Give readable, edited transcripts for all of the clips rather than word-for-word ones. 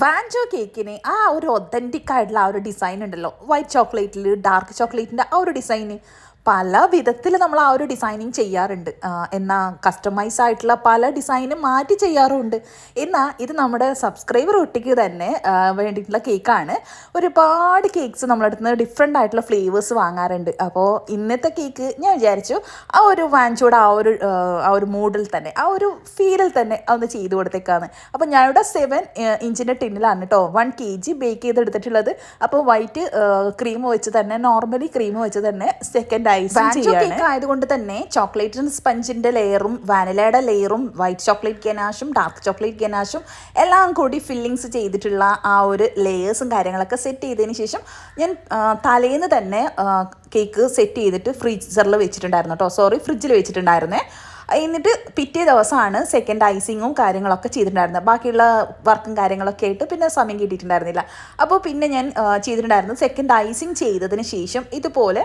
വാൻചോ കേക്കിന് ആ ഒരു ഒതൻറ്റിക് ആയിട്ടുള്ള ആ ഒരു ഡിസൈൻ ഉണ്ടല്ലോ, വൈറ്റ് ചോക്ലേറ്റിൽ ഡാർക്ക് ചോക്ലേറ്റിൻ്റെ ആ ഒരു ഡിസൈന് പല വിധത്തിൽ നമ്മൾ ആ ഒരു ഡിസൈനിങ് ചെയ്യാറുണ്ട്. എന്നാൽ കസ്റ്റമൈസ് ആയിട്ടുള്ള പല ഡിസൈനും മാറ്റി ചെയ്യാറുമുണ്ട്. എന്നാൽ ഇത് നമ്മുടെ സബ്സ്ക്രൈബർ കുട്ടിക്ക് തന്നെ വേണ്ടിയിട്ടുള്ള കേക്കാണ്. ഒരുപാട് കേക്ക്സ് നമ്മളടുത്ത് നിന്ന് ഡിഫറെൻ്റ് ആയിട്ടുള്ള ഫ്ലേവേഴ്സ് വാങ്ങാറുണ്ട്. അപ്പോൾ ഇന്നത്തെ കേക്ക് ഞാൻ വിചാരിച്ചു ആ ഒരു വാൻചോയുടെ ആ ഒരു മൂഡിൽ തന്നെ, ആ ഒരു ഫീലിൽ തന്നെ ഒന്ന് ചെയ്ത് കൊടുത്തേക്കാന്ന്. അപ്പോൾ ഞാനിവിടെ 7 ഇഞ്ചിൻ്റെ ടിന്നിലാണ് കേട്ടോ 1 kg ബേക്ക് ചെയ്തെടുത്തിട്ടുള്ളത്. അപ്പോൾ വൈറ്റ് ക്രീം വെച്ച് തന്നെ, നോർമലി ക്രീം വെച്ച് തന്നെ സെക്കൻഡ് കേക്ക് ആയതുകൊണ്ട് തന്നെ ചോക്ലേറ്റ് സ്പഞ്ചിന്റെ ലെയറും വാനിലയുടെ ലെയറും വൈറ്റ് ചോക്ലേറ്റ് ഗനാഷും ഡാർക്ക് ചോക്ലേറ്റ് ഗനാഷും എല്ലാം കൂടി ഫില്ലിങ്സ് ചെയ്തിട്ടുള്ള ആ ഒരു ലെയേഴ്സും കാര്യങ്ങളൊക്കെ സെറ്റ് ചെയ്തതിന് ശേഷം ഞാൻ തലേന്ന് തന്നെ കേക്ക് സെറ്റ് ചെയ്തിട്ട് ഫ്രീസറിൽ വെച്ചിട്ടുണ്ടായിരുന്നു കേട്ടോ. ഫ്രിഡ്ജിൽ വെച്ചിട്ടുണ്ടായിരുന്നേ. എന്നിട്ട് പിറ്റേ ദിവസമാണ് സെക്കൻഡ് ഐസിങ്ങും കാര്യങ്ങളൊക്കെ ചെയ്തിട്ടുണ്ടായിരുന്നത്. ബാക്കിയുള്ള വർക്കും കാര്യങ്ങളൊക്കെ ആയിട്ട് പിന്നെ സമയം കിട്ടിയിട്ടുണ്ടായിരുന്നില്ല. അപ്പോൾ പിന്നെ ഞാൻ ചെയ്തിട്ടുണ്ടായിരുന്നു സെക്കൻഡ് ഐസിങ് ചെയ്തതിന് ശേഷം ഇതുപോലെ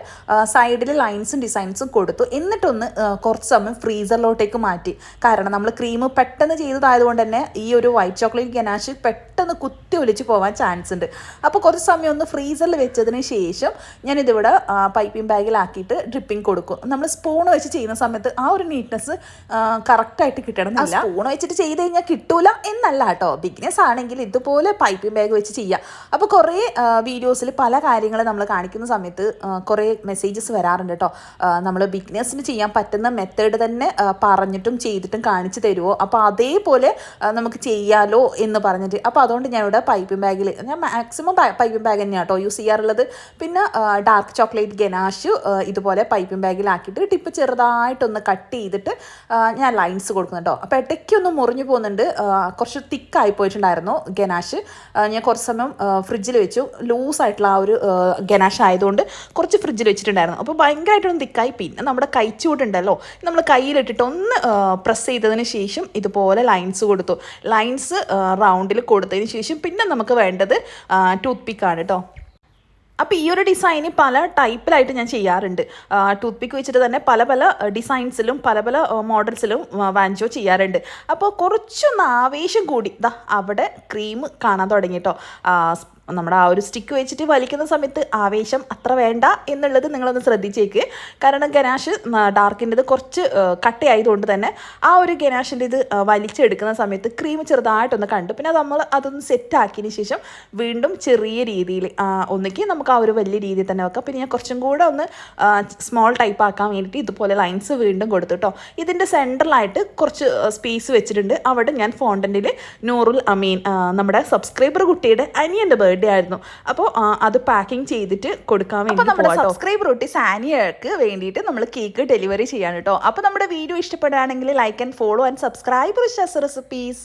സൈഡിൽ ലൈൻസും ഡിസൈൻസും കൊടുത്തു. എന്നിട്ടൊന്ന് കുറച്ച് സമയം ഫ്രീസറിലോട്ടേക്ക് മാറ്റി. കാരണം നമ്മൾ ക്രീം പെട്ടെന്ന് ചെയ്തതായതുകൊണ്ട് തന്നെ ഈ ഒരു വൈറ്റ് ചോക്ലേറ്റ് ഗനാഷ് പെട്ടെന്ന് കുത്തി ഒലിച്ച് പോകാൻ ചാൻസ് ഉണ്ട്. അപ്പോൾ കുറച്ച് സമയം ഒന്ന് ഫ്രീസറിൽ വെച്ചതിന് ശേഷം ഞാനിതിവിടെ പൈപ്പിംഗ് ബാഗിലാക്കിയിട്ട് ഡ്രിപ്പിംഗ് കൊടുക്കും. നമ്മൾ സ്പൂൺ വെച്ച് ചെയ്യുന്ന സമയത്ത് ആ ഒരു നീറ്റ്നെസ് കറക്റ്റായിട്ട് കിട്ടണമെന്നില്ല. സ്പൂൺ വെച്ചിട്ട് ചെയ്ത് കഴിഞ്ഞാൽ കിട്ടൂല എന്നല്ല കേട്ടോ. ബിഗ്നസ് ആണെങ്കിൽ ഇതുപോലെ പൈപ്പിംഗ് ബാഗ് വെച്ച് ചെയ്യാം. അപ്പോൾ കുറേ വീഡിയോസിൽ പല കാര്യങ്ങൾ നമ്മൾ കാണിക്കുന്ന സമയത്ത് കുറേ മെസ്സേജസ് വരാറുണ്ട് കേട്ടോ. നമ്മൾ ബിഗ്നസിന് ചെയ്യാൻ പറ്റുന്ന മെത്തേഡ് തന്നെ പറഞ്ഞിട്ടും ചെയ്തിട്ടും കാണിച്ചു തരുമോ, അപ്പോൾ അതേപോലെ നമുക്ക് ചെയ്യാലോ എന്ന് പറഞ്ഞിട്ട്. അപ്പോൾ അതുകൊണ്ട് ഞാനിവിടെ പൈപ്പിംഗ് ബാഗിൽ ഞാൻ മാക്സിമം പൈപ്പിംഗ് ബാഗ് തന്നെയാണ് കേട്ടോ യൂസ് ചെയ്യാറുള്ളത്. പിന്നെ ഡാർക്ക് ചോക്ലേറ്റ് ഗനാഷ് ഇതുപോലെ പൈപ്പിംഗ് ബാഗിലാക്കിയിട്ട് ടിപ്പ് ചെറുതായിട്ടൊന്ന് കട്ട് ചെയ്തിട്ട് ഞാൻ ലൈൻസ് കൊടുക്കുന്നുണ്ടോ. അപ്പോൾ ഇടയ്ക്കൊന്ന് മുറിഞ്ഞു പോകുന്നുണ്ട്. കുറച്ച് തിക്കായി പോയിട്ടുണ്ടായിരുന്നു ഗനാഷ്. ഞാൻ കുറച്ച് സമയം ഫ്രിഡ്ജിൽ വെച്ചു. ലൂസായിട്ടുള്ള ആ ഒരു ഗനാഷ് ആയതുകൊണ്ട് കുറച്ച് ഫ്രിഡ്ജിൽ വെച്ചിട്ടുണ്ടായിരുന്നു. അപ്പോൾ ഭയങ്കരമായിട്ടൊന്ന് തിക്കായി. പിന്നെ നമ്മുടെ കൈച്ചൂടുണ്ടല്ലോ, നമ്മൾ കയ്യിലിട്ടിട്ട് ഒന്ന് പ്രസ് ചെയ്തതിന് ശേഷം ഇതുപോലെ ലൈൻസ് കൊടുത്തു. ലൈൻസ് റൗണ്ടിൽ കൊടുത്തതിന് ശേഷം പിന്നെ നമുക്ക് വേണ്ടത് ടൂത്ത് പിക്കാണ് കേട്ടോ. അപ്പോൾ ഈ ഒരു ഡിസൈന് പല ടൈപ്പിലായിട്ട് ഞാൻ ചെയ്യാറുണ്ട്. ടൂത്ത് പിക്ക് വെച്ചിട്ട് തന്നെ പല പല ഡിസൈൻസിലും പല പല മോഡൽസിലും വാൻചോ ചെയ്യാറുണ്ട്. അപ്പോൾ കുറച്ചൊന്ന് ആവേശം കൂടി അവിടെ ക്രീം കാണാൻ തുടങ്ങി കേട്ടോ. നമ്മുടെ ആ ഒരു സ്റ്റിക്ക് വെച്ചിട്ട് വലിക്കുന്ന സമയത്ത് ആവേശം അത്ര വേണ്ട എന്നുള്ളത് നിങ്ങളൊന്ന് ശ്രദ്ധിച്ചേക്ക്. കാരണം ഗനാഷ് ഡാർക്കിൻ്റെത് കുറച്ച് കട്ടയായതുകൊണ്ട് തന്നെ ആ ഒരു ഗനാഷിൻ്റെ ഇത് വലിച്ചെടുക്കുന്ന സമയത്ത് ക്രീം ചെറുതായിട്ടൊന്ന് കണ്ടു. പിന്നെ നമ്മൾ അതൊന്ന് സെറ്റാക്കിയതിന് ശേഷം വീണ്ടും ചെറിയ രീതിയിൽ ഒന്നിക്ക് നമുക്ക് ആ ഒരു വലിയ രീതിയിൽ തന്നെ വെക്കാം. പിന്നെ ഞാൻ കുറച്ചും കൂടെ ഒന്ന് സ്മോൾ ടൈപ്പ് ആക്കാൻ വേണ്ടിയിട്ട് ഇതുപോലെ ലൈൻസ് വീണ്ടും കൊടുത്തു കേട്ടോ. ഇതിൻ്റെ സെൻറ്ററിലായിട്ട് കുറച്ച് സ്പേസ് വെച്ചിട്ടുണ്ട്. അവിടെ ഞാൻ ഫോണ്ടൻറ്റിൽ നൂറുൽ അമീൻ നമ്മുടെ സബ്സ്ക്രൈബർ കുട്ടിയുടെ അനിയൻ്റെ ബർത്ത്ഡേ ആയിരുന്നു. അപ്പോൾ അത് പാക്കിംഗ് ചെയ്തിട്ട് കൊടുക്കാൻ വേണ്ടി നമ്മുടെ സബ്സ്ക്രൈബർ കുട്ടി സാനിയക്ക് വേണ്ടിയിട്ട് നമ്മൾ കേക്ക് ഡെലിവറി ചെയ്യാൻ കേട്ടോ. അപ്പോൾ നമ്മുടെ വീഡിയോ ഇഷ്ടപ്പെടുകയാണെങ്കിൽ like and follow and subscribe recipes.